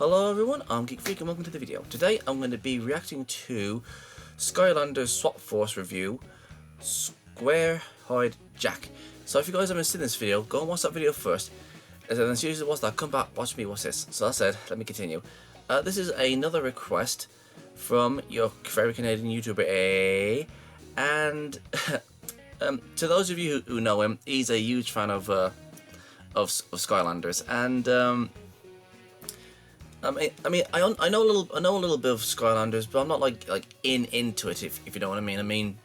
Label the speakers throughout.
Speaker 1: Hello everyone, I'm Geek Freak and welcome to the video. Today I'm going to be reacting to Skylanders Swap Force review, Square Hide Jack. So if you guys haven't seen this video, go and watch that video first. And then as usual, watch that, come back, watch me, watch this. So that said, let me continue. This is another request from your very Canadian YouTuber A. And to those of you who know him, he's a huge fan of Skylanders. And I know a little bit of Skylanders, but I'm not like into it, if you know what I mean. I mean,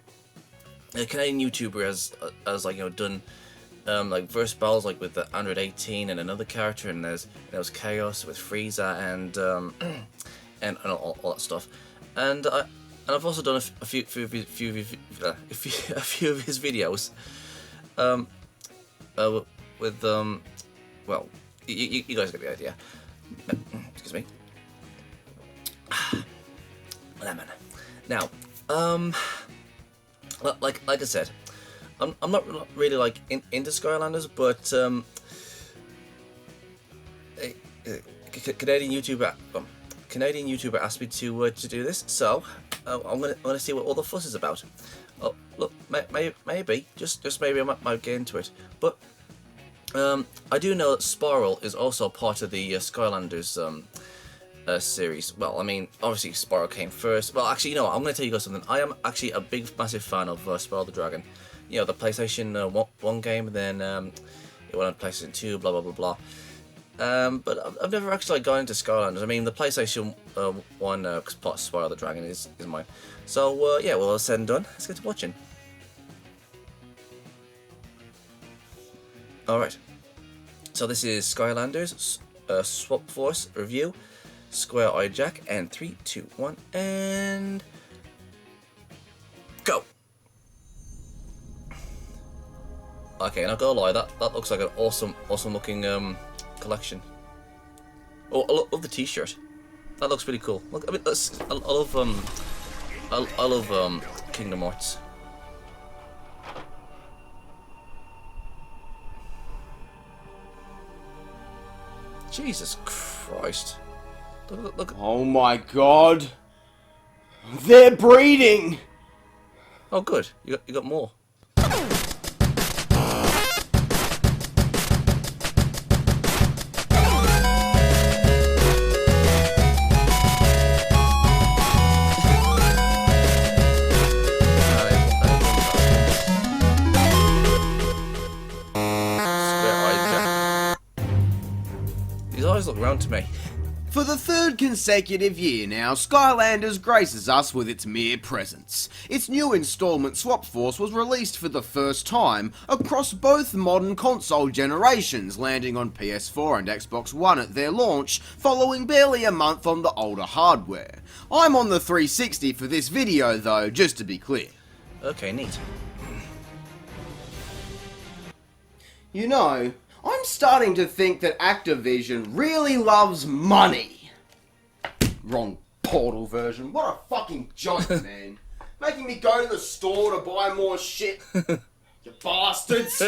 Speaker 1: a Canadian YouTuber has like, you know, done like verse battles like with the Android 18 and another character, and there was Chaos with Frieza and all that stuff. And I've also done a few of his videos with well, you guys get the idea. Excuse me. Lemon. Now, like I said, I'm not really like into Skylanders, but a Canadian YouTuber asked me to do this, so I'm gonna see what all the fuss is about. Oh, look, maybe just maybe I might get into it, but I do know that Spiral is also part of the Skylanders series. Well, I mean, obviously Spiral came first. Well, actually, you know what, I'm going to tell you guys something. I am actually a massive fan of Spiral the Dragon. You know, the PlayStation 1 game, and then it went on PlayStation 2, blah, blah, blah, blah. But I've never actually gone into Skylanders. I mean, the PlayStation 1 part of Spiral the Dragon is mine. So, yeah, well, that's said and done. Let's get to watching. Alright, so this is Skylanders Swap Force review, Square Hide Jack, and 3, 2, 1, and go! Okay, not gonna lie, that looks like an awesome looking collection. Oh, I love the t-shirt. That looks pretty cool. Look, I mean, I love Kingdom Hearts. Jesus Christ. Look.
Speaker 2: Oh my god. They're breeding!
Speaker 1: Oh good, you got more. These eyes look round to me.
Speaker 2: For the third consecutive year now, Skylanders graces us with its mere presence. Its new installment Swap Force was released for the first time across both modern console generations, landing on PS4 and Xbox One at their launch, following barely a month on the older hardware. I'm on the 360 for this video though, just to be clear.
Speaker 1: Okay, neat.
Speaker 2: You know, I'm starting to think that Activision really loves money. Wrong Portal version. What a fucking joke, man. Making me go to the store to buy more shit. You bastards.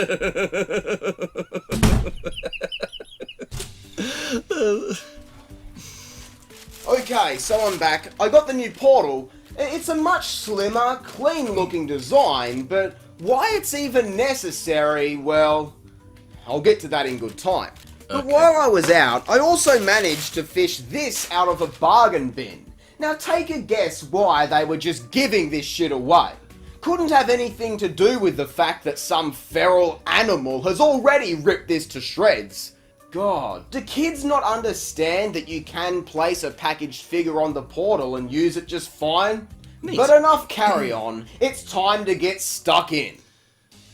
Speaker 2: Okay, so I'm back. I got the new Portal. It's a much slimmer, clean looking design, but why it's even necessary, well, I'll get to that in good time. But while I was out, I also managed to fish this out of a bargain bin. Now take a guess why they were just giving this shit away. Couldn't have anything to do with the fact that some feral animal has already ripped this to shreds. God, do kids not understand that you can place a packaged figure on the Portal and use it just fine? Neat. But enough carry on, it's time to get stuck in.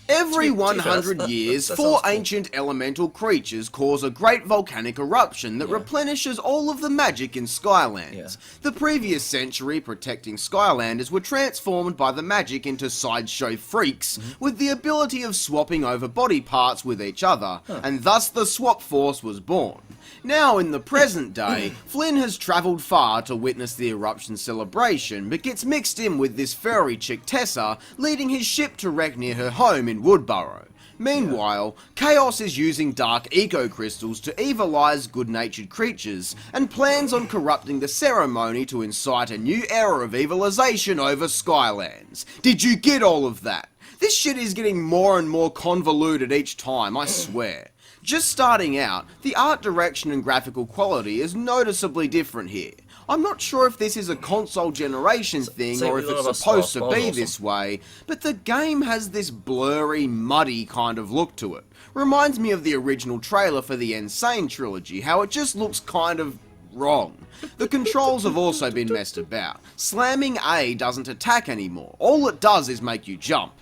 Speaker 2: Every 100 years, four ancient elemental creatures cause a great volcanic eruption that replenishes all of the magic in Skylands. The previous century, protecting Skylanders were transformed by the magic into sideshow freaks with the ability of swapping over body parts with each other, and thus the Swap Force was born. Now in the present day, Flynn has travelled far to witness the eruption celebration, but gets mixed in with this furry chick Tessa, leading his ship to wreck near her home in Woodburrow. Meanwhile, Chaos is using dark eco-crystals to evilize good-natured creatures, and plans on corrupting the ceremony to incite a new era of evilization over Skylands. Did you get all of that? This shit is getting more and more convoluted each time, I swear. Just starting out, the art direction and graphical quality is noticeably different here. I'm not sure if this is a console generation thing or if it's supposed to be this way, but the game has this blurry, muddy kind of look to it. Reminds me of the original trailer for the Insane trilogy, how it just looks kind of wrong. The controls have also been messed about. Slamming A doesn't attack anymore. All it does is make you jump.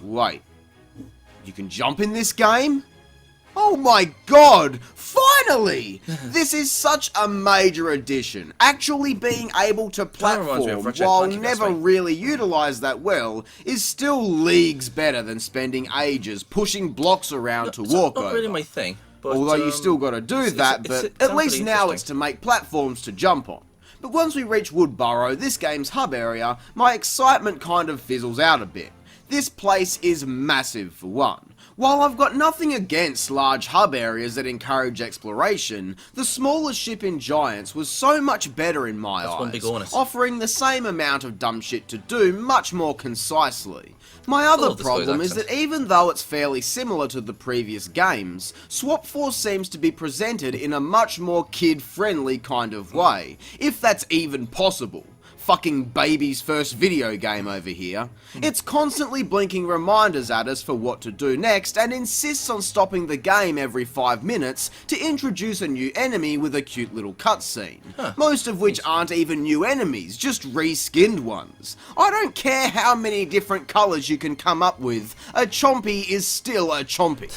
Speaker 2: Wait, you can jump in this game? Oh my god! Finally! This is such a major addition. Actually being able to platform while never really utilised that well is still leagues better than spending ages pushing blocks around to walk over.
Speaker 1: Not really my thing. But,
Speaker 2: although you still got to do that, but at least now it's to make platforms to jump on. But once we reach Woodburrow, this game's hub area, my excitement kind of fizzles out a bit. This place is massive for one. While I've got nothing against large hub areas that encourage exploration, the smaller ship in Giants was so much better in my eyes, offering the same amount of dumb shit to do much more concisely. My other problem is that even though it's fairly similar to the previous games, Swap Force seems to be presented in a much more kid-friendly kind of way, if that's even possible. Fucking baby's first video game over here. It's constantly blinking reminders at us for what to do next and insists on stopping the game every 5 minutes to introduce a new enemy with a cute little cutscene. Most of which aren't even new enemies, just reskinned ones. I don't care how many different colours you can come up with, a Chompy is still a Chompy.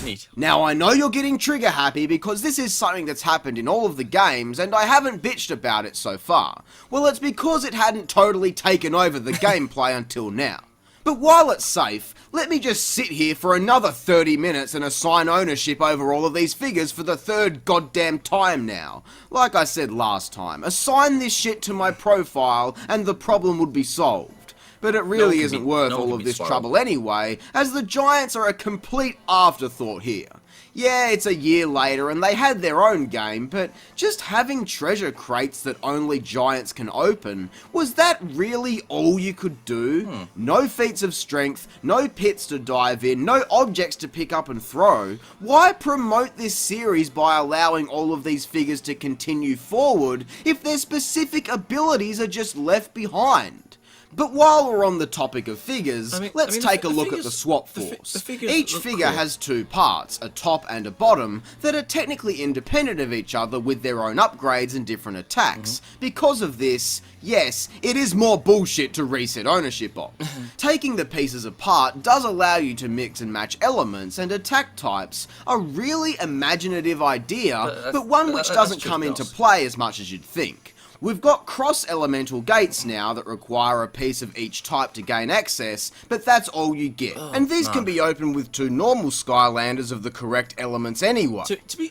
Speaker 1: Neat.
Speaker 2: Now I know you're getting trigger happy because this is something that's happened in all of the games and I haven't bitched about it so far. Well, it's because it hadn't totally taken over the gameplay until now. But while it's safe, let me just sit here for another 30 minutes and assign ownership over all of these figures for the third goddamn time now. Like I said last time, assign this shit to my profile and the problem would be solved. But it really isn't worth all of this trouble anyway, as the Giants are a complete afterthought here. Yeah, it's a year later and they had their own game, but just having treasure crates that only Giants can open, was that really all you could do? No feats of strength, no pits to dive in, no objects to pick up and throw. Why promote this series by allowing all of these figures to continue forward if their specific abilities are just left behind? But while we're on the topic of figures, let's take a look at the Swap Force. Each figure has two parts, a top and a bottom, that are technically independent of each other with their own upgrades and different attacks. Because of this, yes, it is more bullshit to reset ownership of. Taking the pieces apart does allow you to mix and match elements and attack types, a really imaginative idea, but one which doesn't come into play as much as you'd think. We've got cross-elemental gates now that require a piece of each type to gain access, but that's all you get. And these can be opened with two normal Skylanders of the correct elements anyway.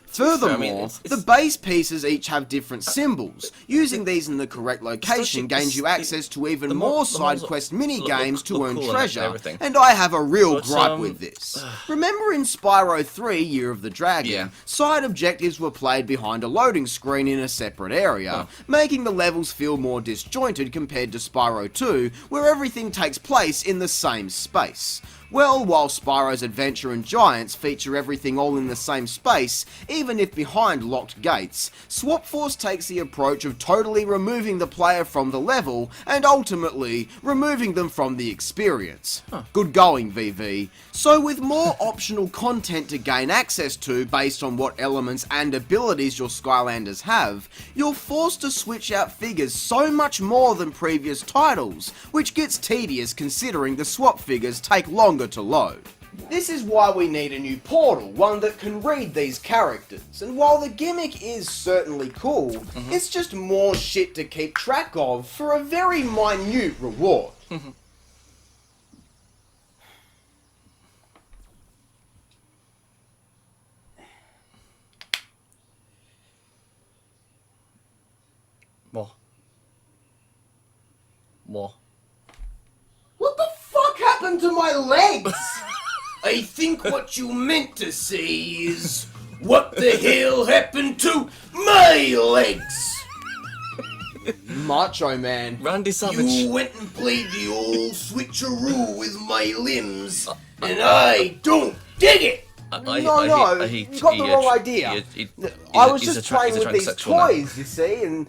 Speaker 2: Furthermore, the base pieces each have different symbols. Using these in the correct location gains you access to even more side quest mini-games to earn treasure, and I have a real gripe with this. Remember in Spyro 3, Year of the Dragon, side objectives were played behind a loading screen in a separate area, making the levels feel more disjointed compared to Spyro 2, where everything takes place in the same space. Well, while Spyro's Adventure and Giants feature everything all in the same space, even if behind locked gates, Swap Force takes the approach of totally removing the player from the level, and ultimately, removing them from the experience. Good going, VV. So with more optional content to gain access to based on what elements and abilities your Skylanders have, you're forced to switch out figures so much more than previous titles, which gets tedious considering the swap figures take longer to load. This is why we need a new portal, one that can read these characters, and while the gimmick is certainly cool, it's just more shit to keep track of for a very minute reward.
Speaker 1: More.
Speaker 2: What the fuck happened happened to my legs? I think what you meant to say is, what the hell happened to my legs? Macho Man.
Speaker 1: Randy Savage.
Speaker 2: You went and played the old switcheroo with my limbs, and I don't dig it! You got the wrong idea. I was just playing with these toys, you see, and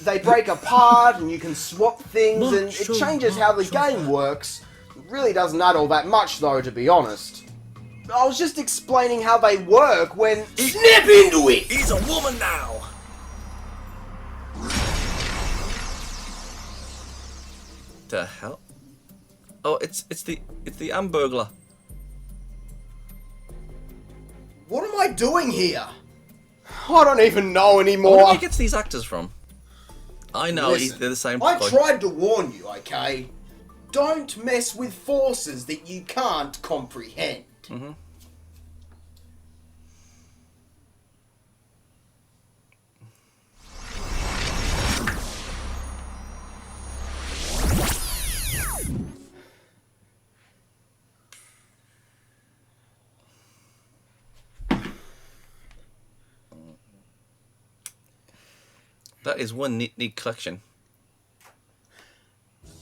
Speaker 2: they break apart, and you can swap things, and it changes how the game works. It really doesn't add all that much, though, to be honest. I was just explaining how they work when... Snap into it!
Speaker 1: He's a woman now! The hell? Oh, it's the Hamburglar.
Speaker 2: What am I doing here? I don't even know anymore.
Speaker 1: Where do he get these actors from? I know,
Speaker 2: Listen,
Speaker 1: they're the same.
Speaker 2: I tried to warn you, okay? Don't mess with forces that you can't comprehend.
Speaker 1: Mm-hmm. That is one neat collection.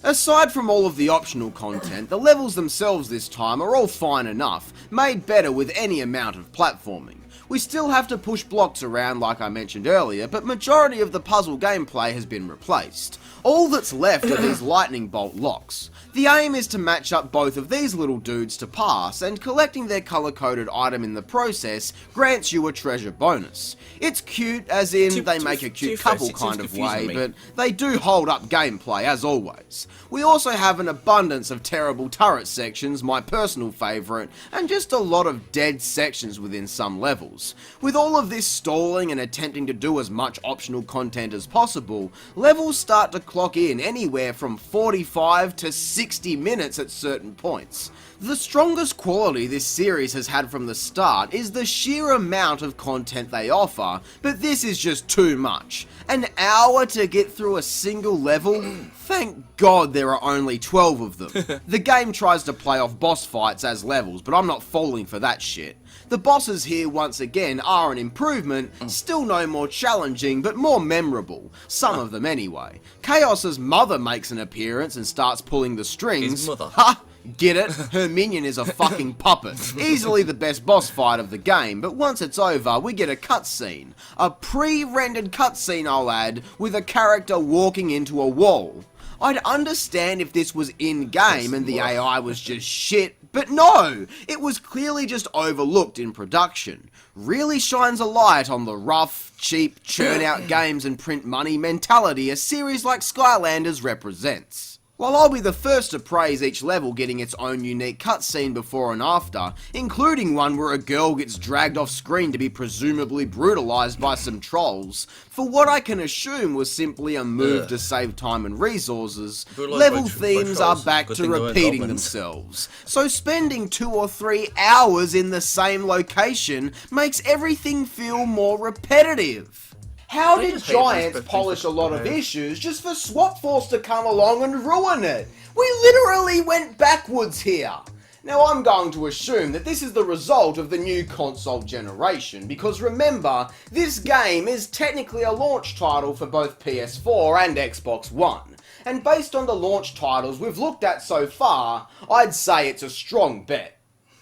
Speaker 2: Aside from all of the optional content, the levels themselves this time are all fine enough, made better with any amount of platforming. We still have to push blocks around like I mentioned earlier, but majority of the puzzle gameplay has been replaced. All that's left are these lightning bolt locks. The aim is to match up both of these little dudes to pass, and collecting their colour-coded item in the process grants you a treasure bonus. It's cute, as in they make a cute couple kind of way, but they do hold up gameplay as always. We also have an abundance of terrible turret sections, my personal favourite, and just a lot of dead sections within some levels. With all of this stalling and attempting to do as much optional content as possible, levels start to clock in anywhere from 45 to 60 minutes at certain points. The strongest quality this series has had from the start is the sheer amount of content they offer, but this is just too much. An hour to get through a single level? Thank God there are only 12 of them. The game tries to play off boss fights as levels, but I'm not falling for that shit. The bosses here once again are an improvement, still no more challenging, but more memorable. Some of them anyway. Chaos's mother makes an appearance and starts pulling the strings.
Speaker 1: His mother.
Speaker 2: Ha! Get it? Her minion is a fucking puppet. Easily the best boss fight of the game, but once it's over, we get a cutscene. A pre-rendered cutscene, I'll add, with a character walking into a wall. I'd understand if this was in-game and the AI was just shit, but no! It was clearly just overlooked in production. Really shines a light on the rough, cheap, churn-out games and print money mentality a series like Skylanders represents. While I'll be the first to praise each level getting its own unique cutscene before and after, including one where a girl gets dragged off screen to be presumably brutalised by some trolls, for what I can assume was simply a move to save time and resources, level themes are back to repeating themselves. So spending 2 or 3 hours in the same location makes everything feel more repetitive. How did Giants polish a lot of issues just for Swap Force to come along and ruin it? We literally went backwards here. Now I'm going to assume that this is the result of the new console generation, because remember, this game is technically a launch title for both PS4 and Xbox One. And based on the launch titles we've looked at so far, I'd say it's a strong bet.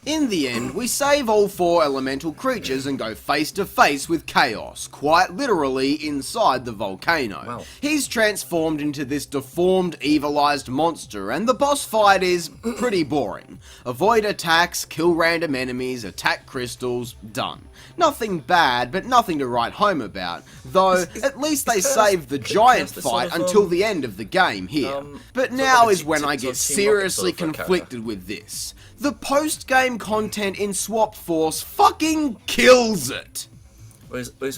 Speaker 2: In the end, we save all 4 elemental creatures and go face to face with Chaos, quite literally inside the volcano.
Speaker 1: Wow.
Speaker 2: He's transformed into this deformed, evilized monster, and the boss fight is pretty boring. Avoid attacks, kill random enemies, attack crystals, done. Nothing bad, but nothing to write home about, though at least they saved the giant fight until the end of the game here. But now is when I get seriously conflicted with this. The post-game content in Swap Force fucking kills it!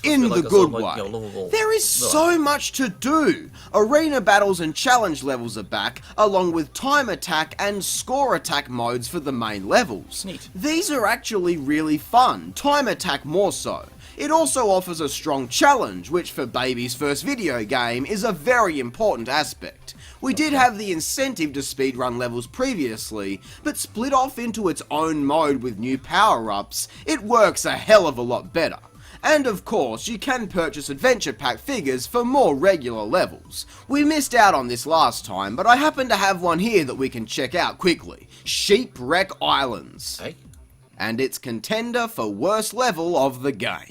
Speaker 2: In the good way. There is so much to do. Arena battles and challenge levels are back, along with time attack and score attack modes for the main levels.
Speaker 1: Neat.
Speaker 2: These are actually really fun, time attack more so. It also offers a strong challenge, which for Baby's first video game is a very important aspect. We did have the incentive to speedrun levels previously, but split off into its own mode with new power-ups, it works a hell of a lot better. And of course, you can purchase adventure pack figures for more regular levels. We missed out on this last time, but I happen to have one here that we can check out quickly. Shipwreck Islands.
Speaker 1: Hey?
Speaker 2: And its contender for worst level of the game.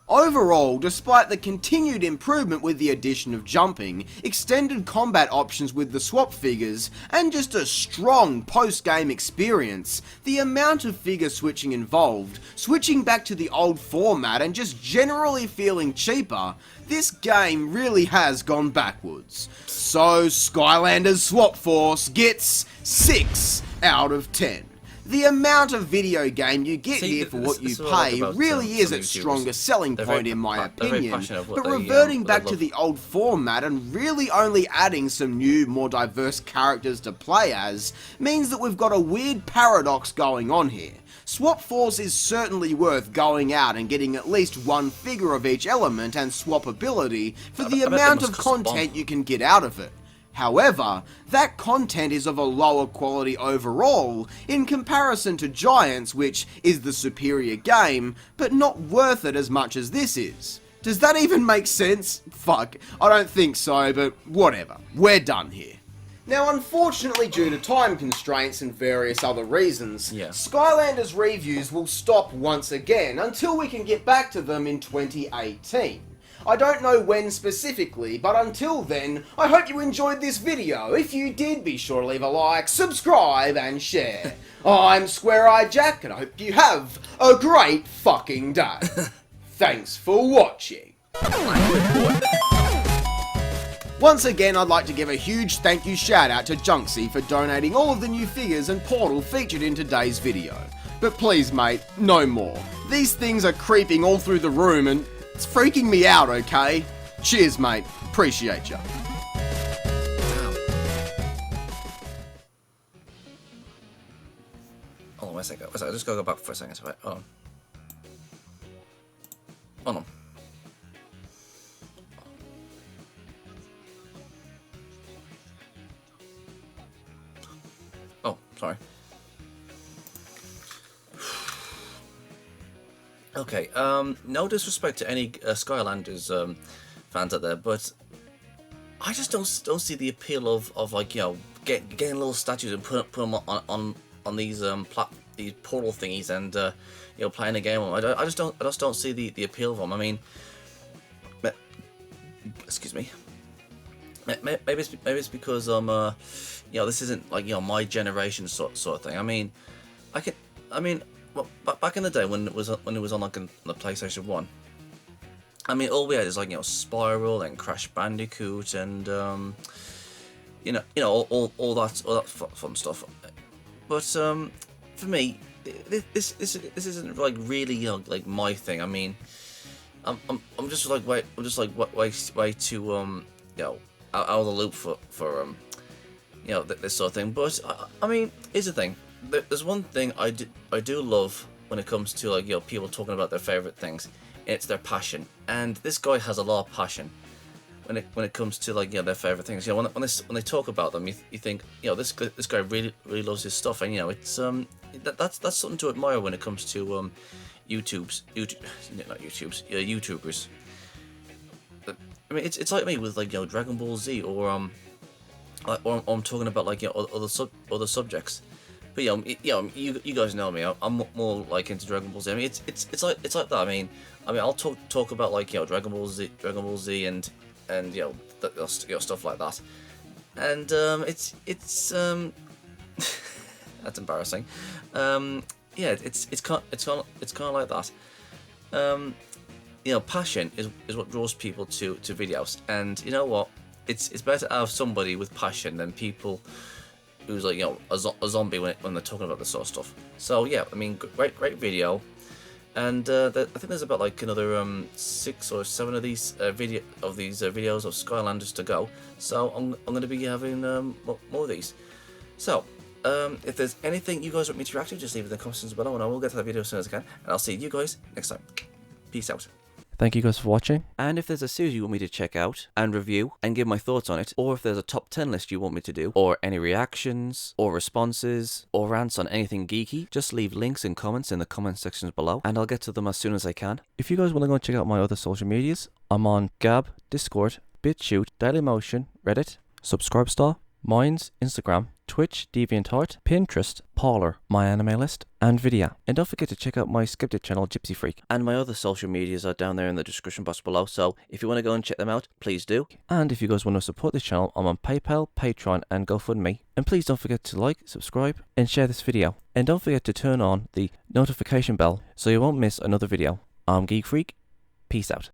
Speaker 2: Overall, despite the continued improvement with the addition of jumping, extended combat options with the swap figures, and just a strong post-game experience, the amount of figure switching involved, switching back to the old format and just generally feeling cheaper, this game really has gone backwards. So Skylanders Swap Force gets 6 out of 10. The amount of video game you get here for what you pay really is its strongest selling point in my opinion, but reverting back to the old format and really only adding some new, more diverse characters to play as, means that we've got a weird paradox going on here. Swap Force is certainly worth going out and getting at least one figure of each element and swappability for the amount of content you can get out of it. However, that content is of a lower quality overall in comparison to Giants, which is the superior game, but not worth it as much as this is. Does that even make sense? Fuck, I don't think so, but whatever. We're done here. Now, unfortunately, due to time constraints and various other reasons, Skylanders reviews will stop once again until we can get back to them in 2018. I don't know when specifically, but until then, I hope you enjoyed this video. If you did, be sure to leave a like, subscribe, and share. I'm Square Eye Jack, and I hope you have a great fucking day. Thanks for watching. Once again, I'd like to give a huge thank you shout out to Junksy for donating all of the new figures and Portal featured in today's video. But please mate, no more. These things are creeping all through the room and it's freaking me out, okay? Cheers, mate. Appreciate ya.
Speaker 1: Hold on, wait a second. I just gotta go back for a second. Wait, hold on. Hold on. Oh, sorry. Okay, no disrespect to any Skylanders fans out there, but I just don't see the appeal of like, you know, getting little statues and put them on these these portal thingies and you know, playing a game. I just don't see the appeal of them. I mean, excuse me. Maybe it's because you know, this isn't like, you know, my generation sort of thing. I mean, well, back in the day when it was on like on the PlayStation 1, I mean, all we had is like, you know, Spiral and Crash Bandicoot and you know all that fun stuff. But for me, this isn't like really, you know, like my thing. I mean, I'm just like way too you know, out of the loop for you know, this sort of thing. But I mean, here's the thing. There's one thing I do love when it comes to, like, you know, people talking about their favorite things. It's their passion, and this guy has a lot of passion when it comes to, like, you know, their favorite things. You know, when they talk about them, you think, you know, this guy really loves his stuff, and you know, it's that's something to admire when it comes to YouTubers. I mean, it's like me with, like, you know, Dragon Ball Z or I'm talking about, like, you know, other subjects. But you guys know me. I'm more like into Dragon Ball Z. I mean, it's like that. I mean, I'll talk about, like, you know, Dragon Ball Z, and you know, stuff like that. And it's that's embarrassing. Yeah, it's kind of like that. You know, passion is what draws people to videos, and you know what? It's better to have somebody with passion than people who's, like, you know, a zombie when they're talking about this sort of stuff. So yeah, I mean, great video, and I think there's about like another 6 or 7 of these videos of Skylanders to go. So I'm going to be having more of these. So if there's anything you guys want me to react to, just leave it in the comments below, and I will get to that video as soon as I can. And I'll see you guys next time. Peace out.
Speaker 3: Thank you guys for watching.
Speaker 1: And if there's a series you want me to check out and review and give my thoughts on it, or if there's a top 10 list you want me to do, or any reactions, or responses, or rants on anything geeky, just leave links and comments in the comment sections below, and I'll get to them as soon as I can.
Speaker 3: If you guys want to go and check out my other social medias, I'm on Gab, Discord, BitChute, Dailymotion, Reddit, Subscribestar, Minds, Instagram, Twitch, DeviantArt, Pinterest, Parler, My Anime List, and Vidya. And don't forget to check out my Skeptic channel, Gypsy Freak.
Speaker 1: And my other social medias are down there in the description box below, so if you want to go and check them out, please do.
Speaker 3: And if you guys want to support this channel, I'm on PayPal, Patreon, and GoFundMe. And please don't forget to like, subscribe, and share this video. And don't forget to turn on the notification bell so you won't miss another video. I'm Geek Freak. Peace out.